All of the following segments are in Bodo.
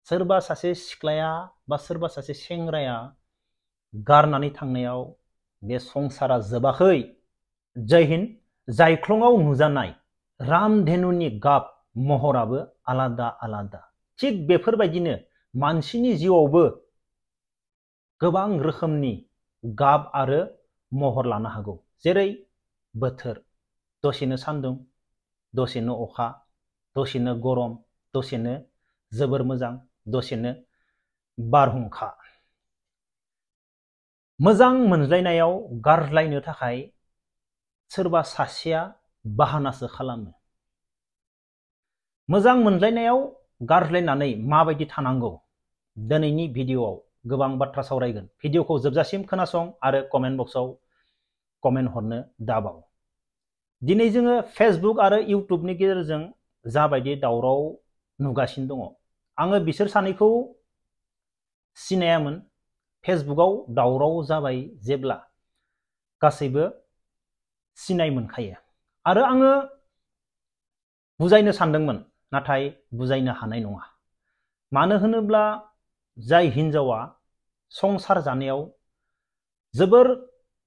सोरबा सासे सिख्लाया बा सोरबा सासे सेंग्राया गारनानै थांनायाव बे संसारा जोबाखै। जय हिन्द। जायख्लङाव नुजानाय रामधेनुनि गाब महराबो आलादा आलादा। थिग बेफोरबायदिनो मानसिनि जिउआवबो गोबां रोखोमनि गाब आरो महर लानो हागौ। जेरै बोथोर, दसेनो सान्दुं, दसेनो अखा, दसेनो गरम, दसेनो जोबोर मोजां, दसेनो बारहुंखा। मोजां मोनज्लायनायाव गारज्लायनो थाखाय सोरबा सासेया बाहानासो खालामो। मोजां मोनज्लायनायाव गारज्लायनानै माबायदि थानांगौ, दिनैनि भिडिअआव गोबां बाथ्रा सावरायगोन। भिडिअखौ जोबजासिम खोनासं आरो कमेन्ट बक्सआव कमेन्ट हरनो दाबाव। दिनै जोङो फेसबुक आरो इउटुबनि गेजेरजों जाबायदि दावराव नुगासिनो दङ, आङो बिसोर सानैखौ सिनायामोन। फेसबुकआव दावराव जाबाय जेब्ला गासैबो सिनाय मोनखायो आरो आङो बुजायनो सानदोंमोन, नाथाय बुजायनो हानाय नङा। मानो होनोब्ला जाय हिन्जावा संसार जानायाव जोबोर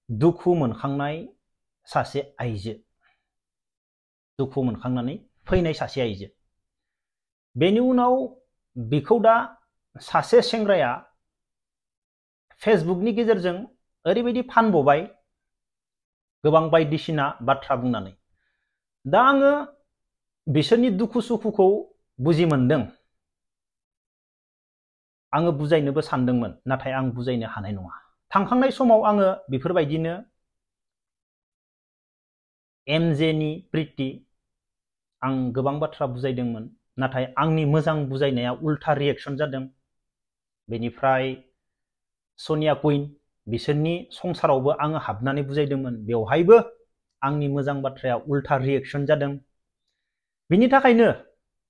दुखु मोनखांनाय सासे आइजो, दुखु मोनखांनानै फैनाय सासे आइजो, बेनि उनाव बिखौ दा सासे सेंग्राया फेसबुकनि गेजेरजों ओरैबायदि फानबोबाय गोबां बायदिसिना बाथ्रा बुंनानै। दा आङो बिसोरनि दुखु सुखुखौ बुजि मोनदों। आङो बुजायनोबो सानदोंमोन, नाथाय आं बुजायनो हानाय नङा। थांखांनाय समाव आङो बेफोरबायदिनो एमजेनि प्रिति आं गोबां बाथ्रा बुजायदोंमोन, नाथाय आंनि मोजां बुजायनाया उल्था रिएक्सन जादों। बेनिफ्राय सनिया कुइन, बिसोरनि संसारावबो आङो हाबनानै बुजायदोंमोन, बेवहायबो आंनि मोजां बाथ्राया उल्था रिएक्सन जादों। बिनि थाखायनो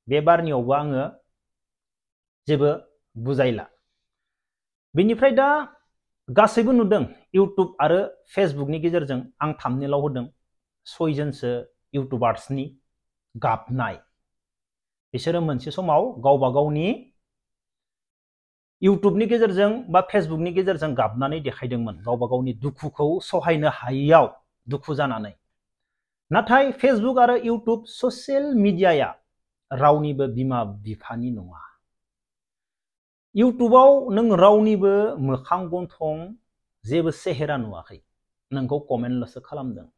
बे बारनियावबो आङो जेबो बुजायला। बिनिफ्राय दा गासैबो नुदों इउटुब आरो फेसबुकनि गेजेरजों आं थाम्बनेइलाव होदों 6 जनसो इउटुबार्सनि गाबनाय। बिसोरो मोनसे समाव गावबा गावनि इउटुबनि गेजेरजों बा फेसबुकनि गेजेरजों गाबनानै देखायदोंमोन, गावबा गावनि दुखुखौ सहायनो हायैयाव दुखु जानानै। नाथाय फेसबुक आरो इउटुब ससियेल मिडियाया रावनिबो बिमा बिफानि नङा। इउटुबाव नों रावनिबो मोखां गन्थं जेबो सेहेरा नुवाखै, नोंखौ कमेन्टल'सो खालामदों।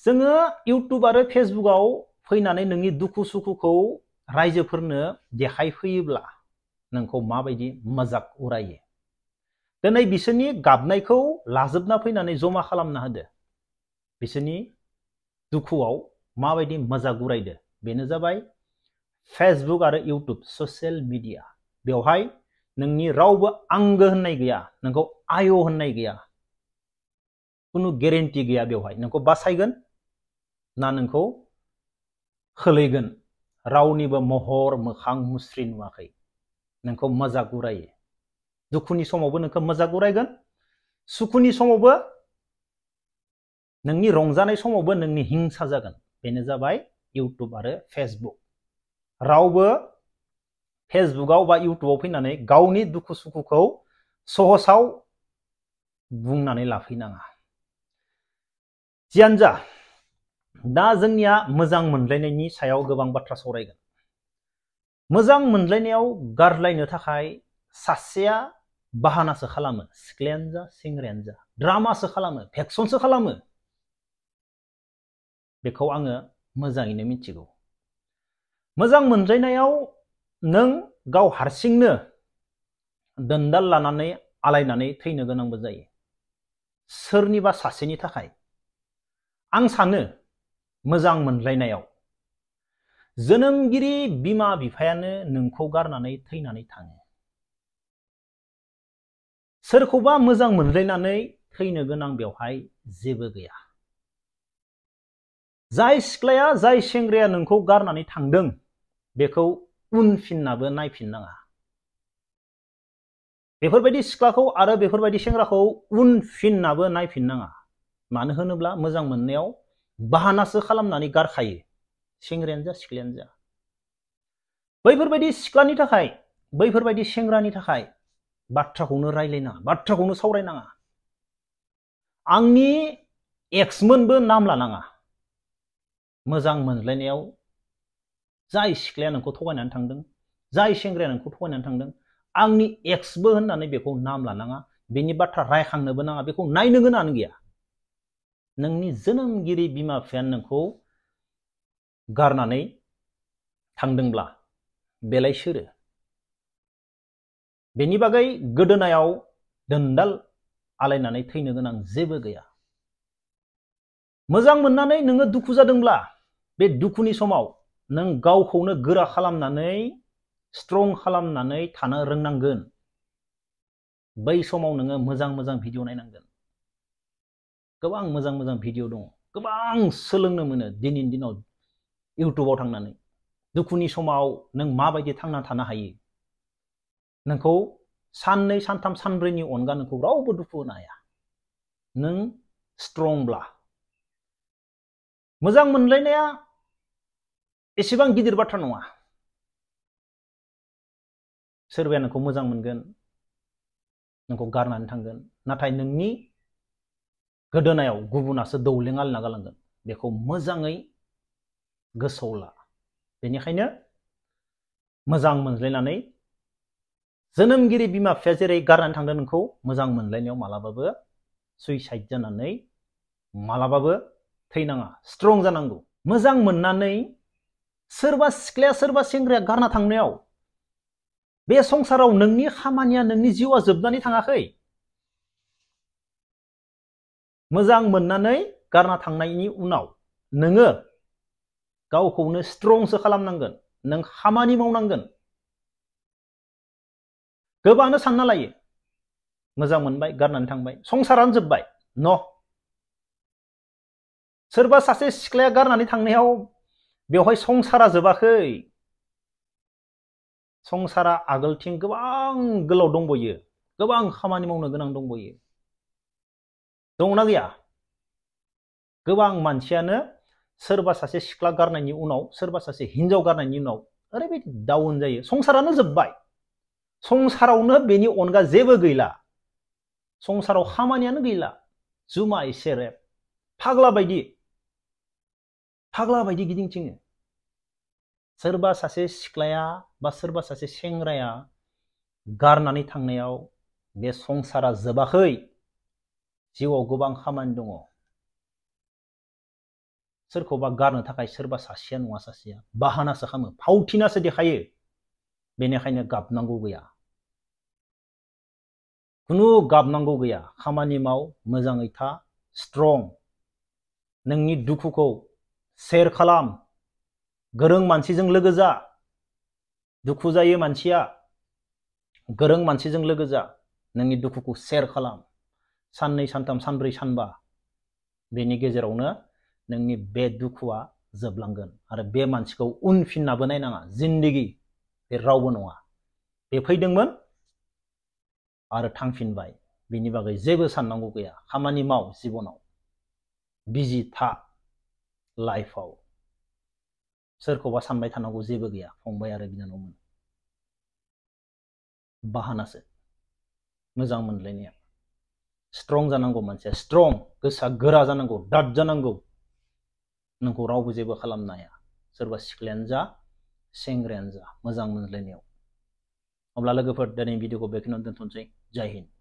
जोङो इउटुब आरो फेसबुकआव फैनानै नोंनि दुखु सुखुखौ रायजोफोरनो देखायफैयोब्ला नोंखौ माबायदि मजाक उरायो। दिनै बिसोरनि गाबनायखौ लाजोबना फैनानै जमा खालामना होदो। बिसोरनि दुखुआव माबायदि मजाक उरायदो, बेनो जाबाय फेसबुक आरो इउटुब ससियेल मिडिया। बेवहाय नोंनि रावबो आंगो होननाय गैया, नोंखौ आय होननाय गैया, खुनु गेरेन्टि गैया। बेवहाय नोंखौ बासायगोन ना नोंखौ खोलैगोन, रावनिबो महर मोखां मुस्रि नुवाखै। नोंखौ मजाक उरायो। दुखुनि समावबो नोंखौ मजाक उरायगोन, सुखुनि समावबो, नोंनि रंजानाय समावबो नोंनि हिंसा जागोन। बेनो जाबाय इउटुब आरो फेसबुक। रावबो फेसबुकआव बा इउटुबाव फैनानै गावनि दुखु सुखुखौ सहसाव बुंनानै लाफैनाङा। जियानो जा, दा जोंनिया मोजां मोनलायनायनि सायाव गोबां बाथ्रा सावरायगोन। मोजां मोनलायनायाव गारज्लायनो थाखाय सासेया बाहानासो खालामो, सिख्लायानो जा सेंग्रायानो जा, ड्रामासो खालामो, भेक्सनसो खालामो। बेखौ आङो मोजाङैनो मिथिगौ। मोजां मोनज्लायनायाव नों गाव हारसिंनो दोनदाल लानानै आलायनानै थैनो गोनांबो जायो सोरनिबा सासेनि थाखाय। आं सानो मोजां मोनज्लायनायाव जोनोमगिरि बिमा बिफायानो नोंखौ गारनानै थैनानै थाङो। सोरखौबा मोजां मोनज्लायनानै थैनो गोनां बेवहाय जेबो गैया। जाय सिख्लाया जाय सेंग्राया नोंखौ गारनानै थांदों बेखौ उनफिननाबो नायफिननाङा। बेफोरबायदि सिख्लाखौ आरो बेफोरबायदि सेंग्राखौ उनफिननाबो नायफिननाङा। मानो होनोब्ला मोजां मोननायाव बाहानासो खालामनानै गारखायो, सेंग्रायानो जा सिख्लायानो जा। बैफोरबायदि सिख्लानि थाखाय बैफोरबायदि सेंग्रानि थाखाय बाथ्राखौनो रायलायनाङा, बाथ्राखौनो सावरायनाङा। आंनि एक्समोनबो नाम लानाङा। मोजां मोनलायनायाव जाय सिख्लाया नोंखौ थगायनानै थांदों, जाय सेंग्राया नोंखौ थगायनानै थांदों, आंनि एक्सबो होननानै बेखौ नाम लानाङा, बेनि बाथ्रा रायखांनोबो नाङा, बेखौ नायनो गोनाङानो गैया। नोंनि जोनोमगिरि बिमा बिफायानो नोंखौ गारनानै थांदोंब्ला बेलाय सोरो? बेनि बागै गोदोनायाव दोनदाल आलायनानै थैनो गोनां जेबो गैया। मोजां मोननानै नोङो दुखु जादोंब्ला बे दुखुनि समाव नों गावखौनो गोरा खालामनानै स्ट्रं खालामनानै थानो रोंनांगोन। बै समाव नोङो मोजां मोजां भिडिअ नायनांगोन। गोबां मोजां मोजां भिडिअ दङ, गोबां सोलोंनो मोनो दिनैनि दिनाव इउटुबाव थांनानै। दुखुनि समाव नों माबायदि थांना थानो हायो, नोंखौ साननै सानथाम सानब्रैनि अनगा नोंखौ रावबो दुखु होनो हाया नों स्ट्रंब्ला। मोजां मोनलायनाया एसेबां गिदिर बाथ्रा नङा। सोरबाया नोंखौ मोजां मोनगोन, नोंखौ गारनानै थांगोन, नाथाय नोंनि गोदोनायाव गुबुनासो दौलें आलिना गालांगोन। बेखौ मोजाङै गोसोआव ला। बेनिखायनो मोजां मोनलायनानै जोनोमगिरि बिमा बिफाया जेरै गारनानै थांदों नोंखौ, मोजां मोनलायनायाव मालाबाबो सुइसाइड जानानै मालाबाबो थैनाङा, स्ट्रं जानांगौ। मोजां मोननानै सोरबा सिख्लाया सोरबा सेंग्राया गारना थांनायाव बे संसाराव नोंनि खामानिया, नोंनि जिउआ जोबनानै थाङाखै। मोजां मोननानै गारना थांनायनि उनाव नोङो गावखौनो स्ट्रंसो खालामनांगोन, नों खामानि मावनांगोन। गोबाङानो सानना लायो मोजां मोनबाय गारनानै थांबाय संसारानो जोब्बाय। न, सोरबा सासे सिख्लाया गारनानै थांनायाव बेवहाय संसारा जोबाखै। संसारा आगोलथिं गोबां गोलाव दंबयो, गोबां खामानि मावनो गोनां दंबयो। दंना गैया? गोबां मानसियानो सोरबा सासे सिख्ला गारनायनि उनाव, सोरबा सासे हिनजाव गारनायनि उनाव ओरैबायदि डाउन जायो, संसारानो जोब्बाय। संसारावनो बेनि अनगा जेबो गैला। संसाराव खामानियानो गैला। जुमाय सेरेब फाग्ला बायदि गिदिंथिङो। सोरबा सासे सिख्लाया बा सोरबा सासे सेंग्राया गारनानै थांनायाव बे संसारा जोबाखै। जिउआव गोबां खामानि दङ। सोरखौबा गारनो थाखाय सोरबा सासेया नङा सासेया बाहानासो खालामो, फावथिनासो देखायो। बेनिखायनो गाबनांगौ गैया, खुनु गाबनांगौ गैया। खामानि माव, मोजाङै था, स्ट्रं। नोंनि दुखुखौ शेयार खालाम, गोरों मानसिजों लोगो जा। दुखु जायो मानसिया, गोरों मानसिजों लोगो जा। नोंनि दुखुखौ शेयार खालाम। साननै सानथाम सानब्रै सानबा बेनि गेजेरावनो नोंनि बे दुखुआ जोबलांगोन। आरो बे मानसिखौ उनफिननाबो नायनाङा। जिन्दगि बे रावबो नङा, बे फैदोंमोन आरो थांफिनबाय। बिनि बागै जेबो साननांगौ गैया। खामानि माव, जिबनाव बिजि था, लाइफआव सोरखौबा सानबाय थानांगौ जेबो गैया। फंबाय आरो बिनानावमोन, बाहानासो। मोजां मोनलायनाया स्ट्रं जानांगौ। मानसिया स्ट्रं, गोसोआ गोरा जानांगौ, दाद जानांगौ। नोंखौ रावबो जेबो खालामनो हाया, सोरबा सिख्लायानो जा सेंग्रायानो जा, मोजां मोनलायनायाव। अब्ला लोगोफोर, दिनै भिडिअखौ बेखिनियावनो दोनथ'नोसै। जय हिन्द।